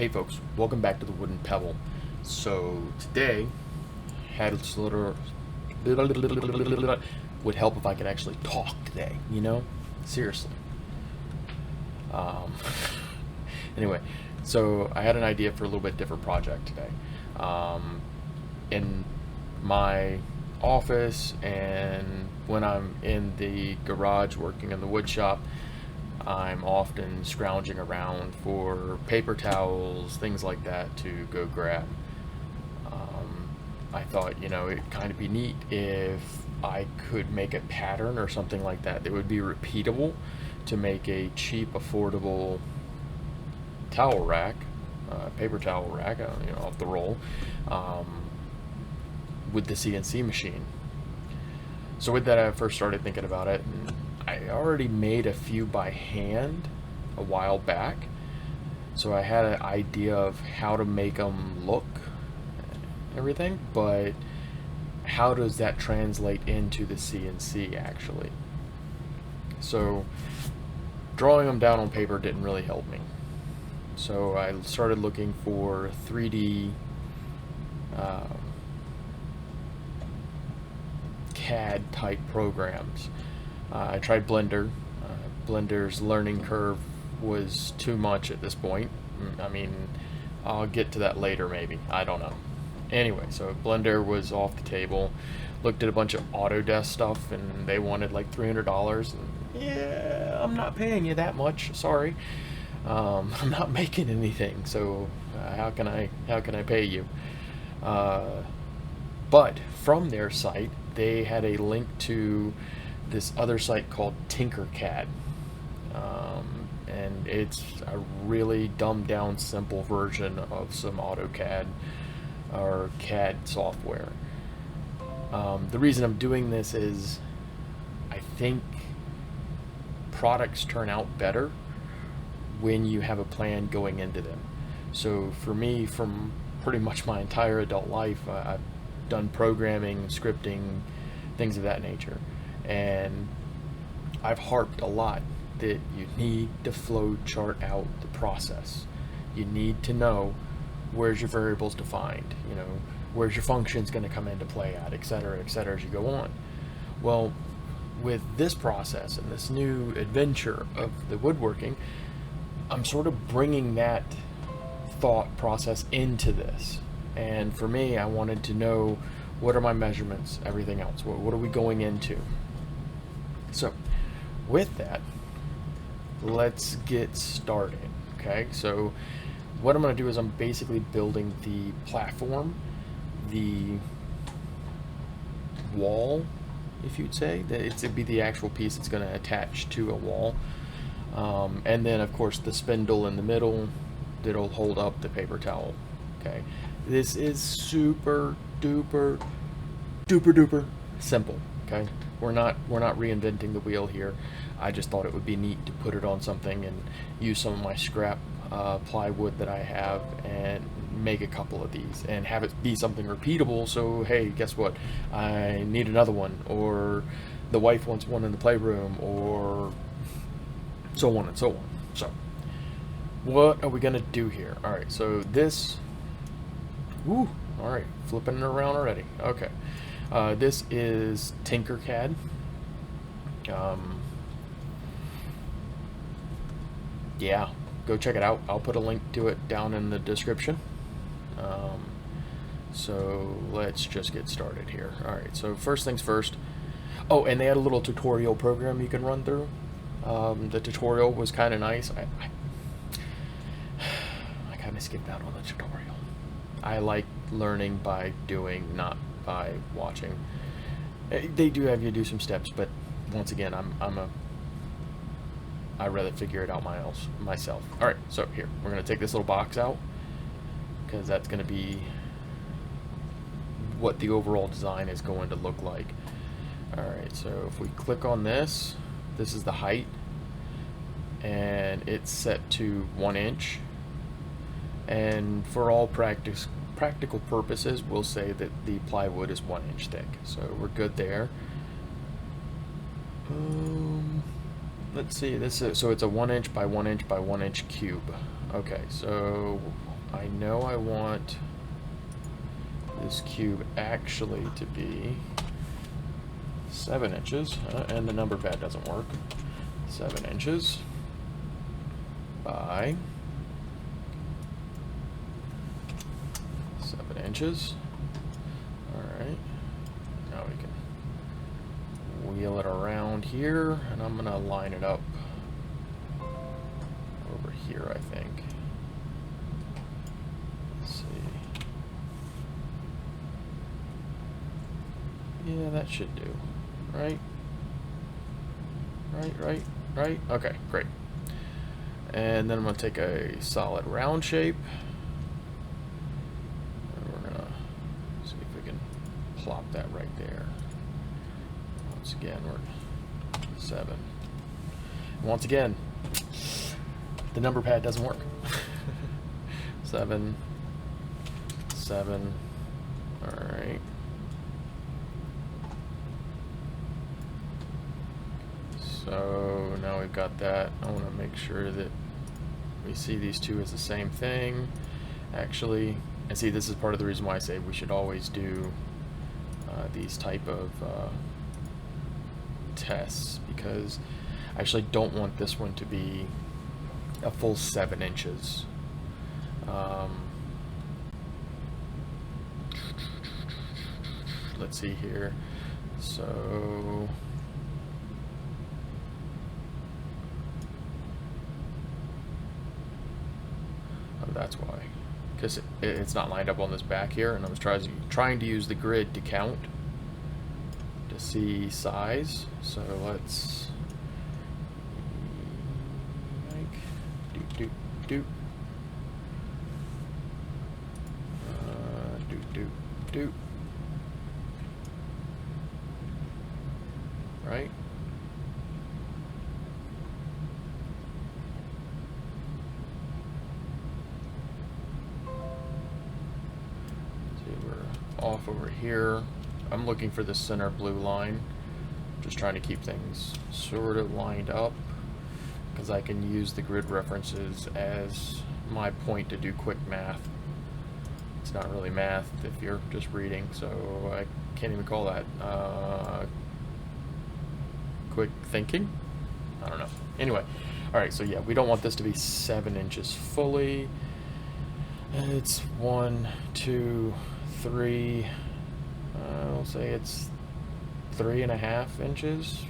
Hey folks, welcome back to the Wooden Pebble. So today, had a little would help if I could actually talk today. Seriously. Um, anyway, so I had an idea for a little bit different project today. In my office and when I'm in the garage working in the wood shop, I'm often scrounging around for paper towels, things like that to go grab. I thought, it'd kind of be neat if I could make a pattern or something like that that would be repeatable to make a cheap, affordable towel rack, paper towel rack, off the roll, um, with the CNC machine. So with that, I first started thinking about it, and I already made a few by hand a while back, so I had an idea of how to make them look and everything, but how does that translate into the CNC actually? So drawing them down on paper didn't really help me. So I started looking for 3D CAD type programs. I tried Blender. Blender's learning curve was too much at this point. I mean, I'll get to that later maybe. I don't know. Anyway, so Blender was off the table. Looked at a bunch of Autodesk stuff, and they wanted like $300. And yeah, I'm not paying you that much. Sorry, I'm not making anything. So how can I pay you? But from their site, they had a link to this other site called Tinkercad. And it's a really dumbed down, simple version of some AutoCAD or CAD software. The reason I'm doing this is I think products turn out better when you have a plan going into them. So for me, from pretty much my entire adult life, I've done programming, scripting, things of that nature. And I've harped a lot that you need to flow chart out the process. You need to know where's your variables defined, where's your functions going to come into play at, et cetera, as you go on. Well, with this process and this new adventure of the woodworking, I'm sort of bringing that thought process into this. And for me, I wanted to know, what are my measurements, everything else, what are we going into? So with that, let's get started. Okay, so what I'm going to do is I'm basically building the platform, the wall, if you'd say. It'd be the actual piece that's going to attach to a wall. And then, of course, the spindle in the middle that'll hold up the paper towel. Okay, this is super duper simple. Okay, we're not reinventing the wheel here. I just thought it would be neat to put it on something and use some of my scrap plywood that I have and make a couple of these and have it be something repeatable. So hey, guess what? I need another one, or the wife wants one in the playroom, or so on and so on. So what are we gonna do here? All right, so this. Ooh, all right, flipping it around already. Okay, this is Tinkercad. Yeah, go check it out. I'll put a link to it down in the description. So let's just get started here. All right, so first things first. Oh, and they had a little tutorial program you can run through. The tutorial was kind of nice. I kind of skipped out on the tutorial. I like learning by doing, not by watching. They do have you do some steps, but once again, I'd rather figure it out myself. All right, so here, we're going to take this little box out because that's going to be what the overall design is going to look like. All right, so if we click on this, this is the height, and it's set to 1 inch. And for all practical purposes, we'll say that the plywood is 1 inch thick. So we're good there. Let's see, so it's a 1 inch by 1 inch by 1 inch cube. Okay, so I know I want this cube actually to be 7 inches, and the number pad doesn't work. 7 inches by 7 inches. Alright, now we can wheel it around here, and I'm gonna line it up over here, I think. Let's see. Yeah, that should do. Right? Right? Okay, great. And then I'm going to take a solid round shape. And we're going to see if we can plop that right there. Once again, we're 7. And once again, the number pad doesn't work. 7, 7, alright. So now we've got that. I want to make sure that we see these two as the same thing. Actually, and see, this is part of the reason why I say we should always do these type of tests, because I actually don't want this one to be a full 7 inches. Let's see here. So that's why, because it's not lined up on this back here, and I was trying to use the grid to count to see size. So let's do right. Off over here. I'm looking for the center blue line, just trying to keep things sort of lined up, because I can use the grid references as my point to do quick math. It's not really math if you're just reading, so I can't even call that quick thinking. I don't know. Anyway, alright, so yeah, we don't want this to be 7 inches fully. It's 1, 2, 3, I'll say it's 3.5 inches.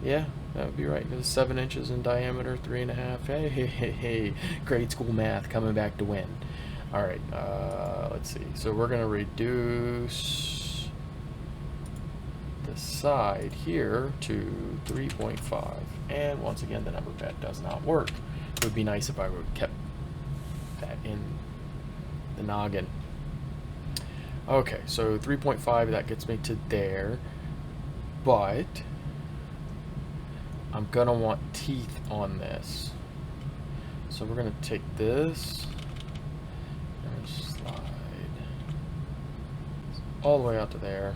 Yeah, that would be right. It's 7 inches in diameter, 3.5. Hey, grade school math coming back to win. All right, let's see. So we're gonna reduce the side here to 3.5, and once again, the number pad does not work. It would be nice if I would kept that in the noggin. Okay, so 3.5, that gets me to there, but I'm gonna want teeth on this. So we're gonna take this and slide all the way out to there.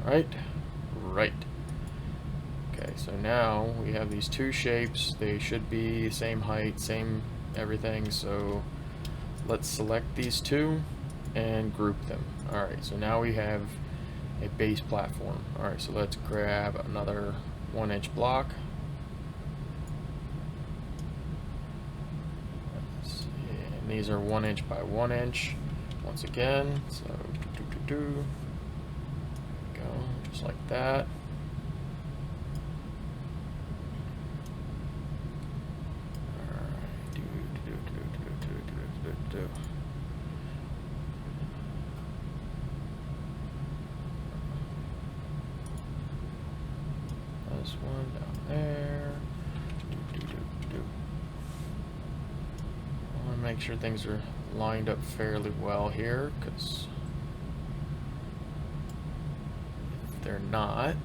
Right? Okay, so now we have these two shapes. They should be the same height, same everything, so let's select these two and group them. Alright, so now we have a base platform. Alright, so let's grab another 1-inch block. Let's see, and these are 1 inch by 1 inch once again, so go just like that. This one down there. I want to make sure things are lined up fairly well here, because if they're not,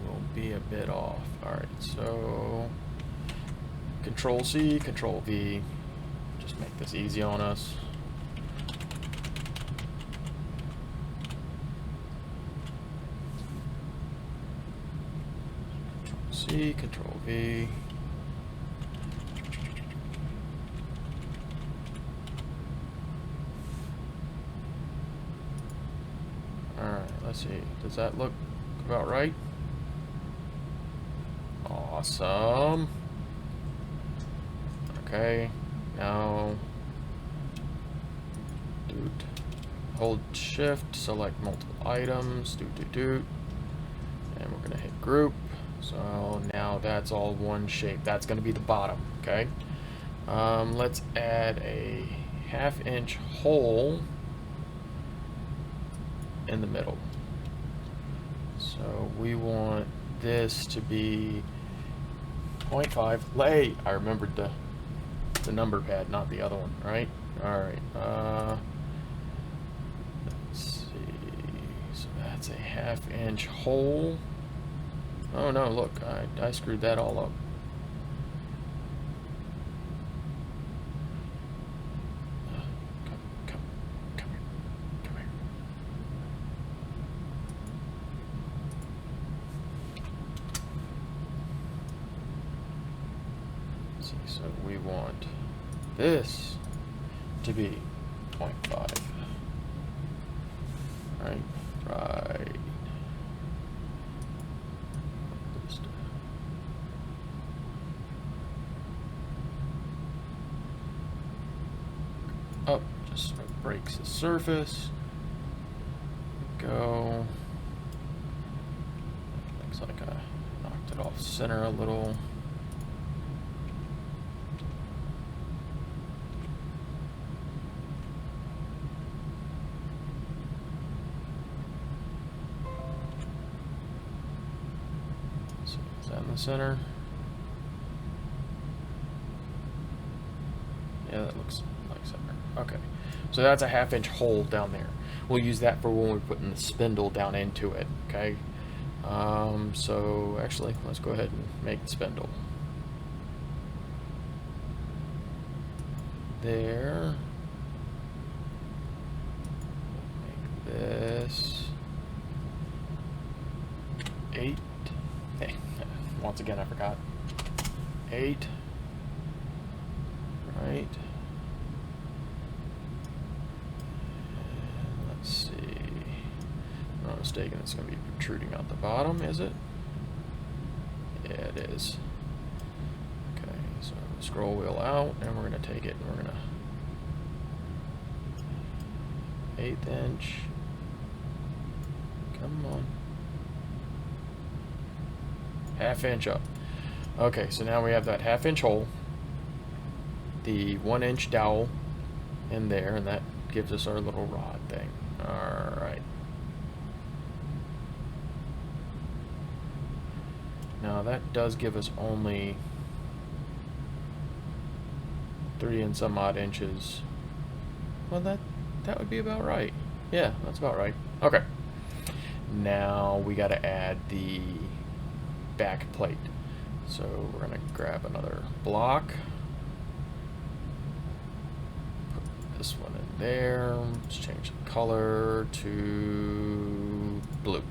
we'll be a bit off. Alright, so Control C, Control V, just make this easy on us. C, Control V. Alright, let's see. Does that look about right? Awesome. Okay, now hold shift, select multiple items, and we're gonna hit group. So now that's all one shape. That's gonna be the bottom, okay? Let's add a 1/2 inch hole in the middle. So we want this to be 0.5. Hey, I remembered the number pad, not the other one, right? Alright, let's see. So that's a 1/2 inch hole. Oh no, look, I screwed that all up. Come here. Let's see, so we want this to be 0.5. Right. Up, just breaks the surface. Go. Looks like I knocked it off center a little. So is that in the center? Yeah, that looks like center. Okay, so that's a 1/2 inch hole down there. We'll use that for when we're putting the spindle down into it, okay? So actually, let's go ahead and make the spindle. There. Make this 8. Hey, once again, I forgot. 8. Right. Mistaken, it's going to be protruding out the bottom, is it? Yeah, it is. Okay, so scroll wheel out, and we're going to take it, and we're going to 1/8 inch. Come on. 1/2 inch up. Okay, so now we have that 1/2 inch hole, the 1 inch dowel in there, and that gives us our little rod thing. All right. Now that does give us only 3 and some odd inches. Well, that would be about right. Yeah, that's about right. Okay. Now we got to add the back plate. So we're gonna grab another block. Put this one in there. Let's change the color to blue.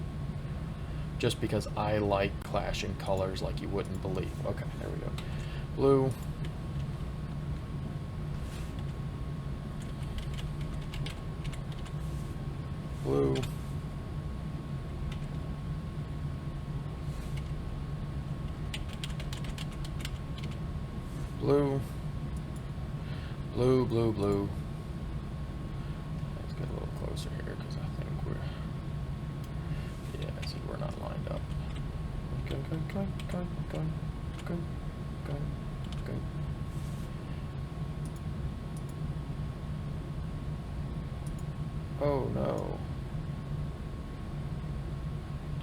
Just because I like clashing colors like you wouldn't believe. Okay, there we go. Blue. Blue. Blue. Blue, blue, blue. Let's get a little closer here because I think we're... Yeah, see, we're not lined up. Go. Oh no.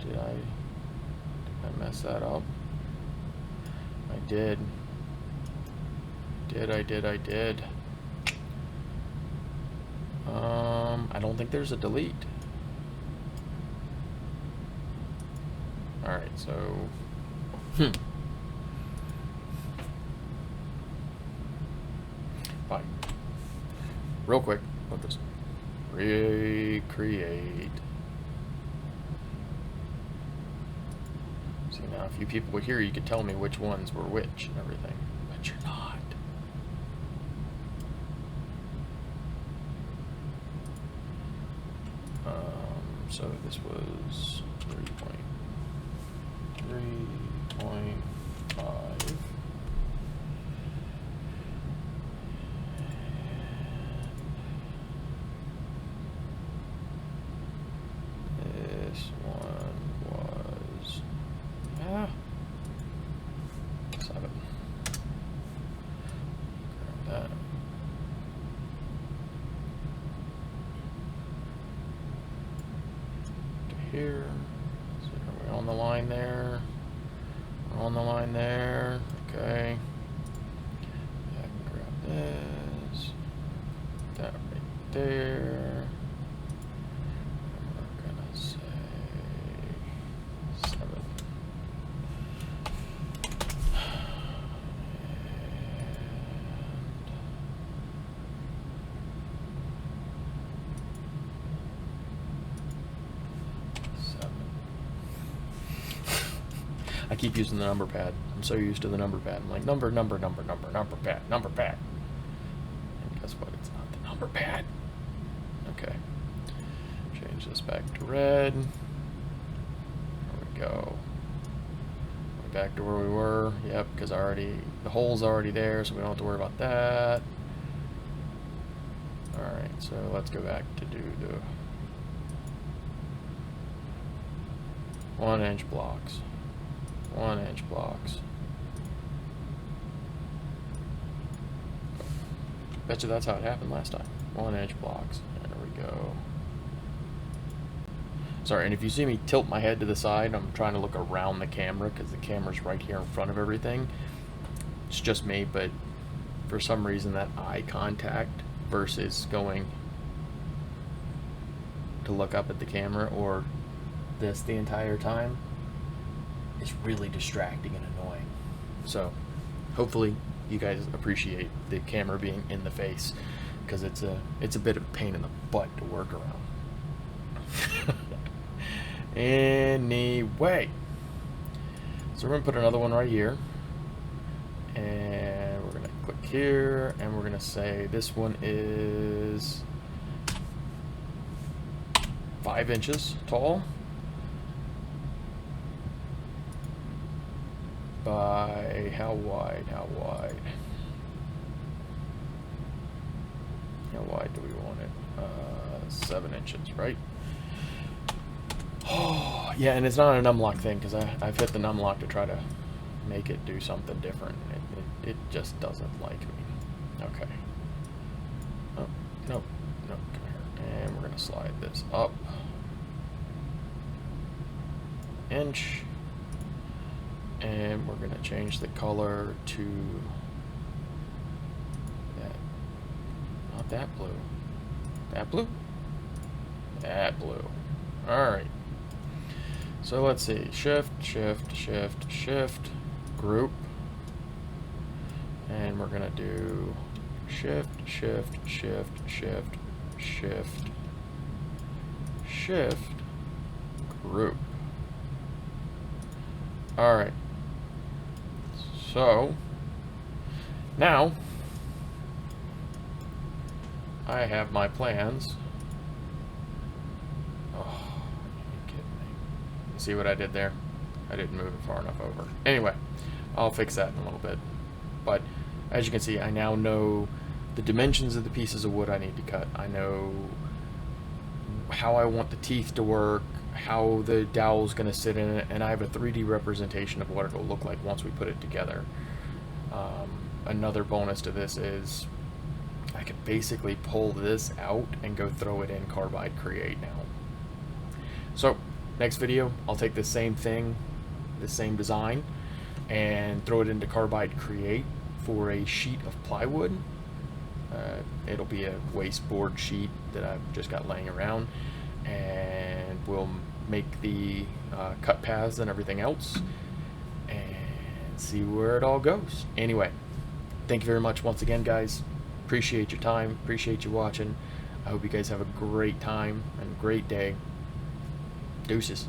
Did I mess that up? I did. I did. I don't think there's a delete. Alright, so... Fine. Real quick, let this recreate. See, now if you people were here, you could tell me which ones were which and everything, but you're not. So this was 3.5. This one was 7. Grab that. Here. So are we on the line there? We're on the line there. Okay. Yeah, I can grab this. That right there. And we're gonna say 7. I keep using the number pad. I'm so used to the number pad. I'm like, number pad. And guess what? It's not the number pad. Okay. Change this back to red. There we go. Back to where we were. Yep, because the hole's already there, so we don't have to worry about that. Alright, so let's go back to do the 1-inch blocks. 1-inch blocks. Bet you that's how it happened last time. 1-inch blocks. There we go. Sorry, and if you see me tilt my head to the side, I'm trying to look around the camera because the camera's right here in front of everything. It's just me, but for some reason that eye contact versus going to look up at the camera or this the entire time, it's really distracting and annoying. So hopefully you guys appreciate the camera being in the face, because it's a bit of a pain in the butt to work around. Anyway, so we're gonna put another one right here, and we're gonna click here, and we're gonna say this one is 5 inches tall by how wide do we want it? 7 inches, right? Oh yeah, and it's not a numlock thing, because I've hit the numlock to try to make it do something different. It just doesn't like me. Okay. Oh, no, come here. And we're gonna slide this up 1 inch. And we're going to change the color to that, not that blue, that blue, that blue. Alright, so let's see, shift, group, and we're going to do shift, group. Alright. So now I have my plans. Oh, you kidding me? See what I did there? I didn't move it far enough over. Anyway, I'll fix that in a little bit. But as you can see, I now know the dimensions of the pieces of wood I need to cut. I know how I want the teeth to work, how the dowel's going to sit in it, and I have a 3D representation of what it'll look like once we put it together. Another bonus to this is I could basically pull this out and go throw it in Carbide Create now. So next video, I'll take the same thing, the same design, and throw it into Carbide Create for a sheet of plywood. It'll be a waste board sheet that I've just got laying around, and we'll make the cut paths and everything else and see where it all goes. Anyway, thank you very much once again, guys. Appreciate your time, appreciate you watching. I hope you guys have a great time and great day. Deuces.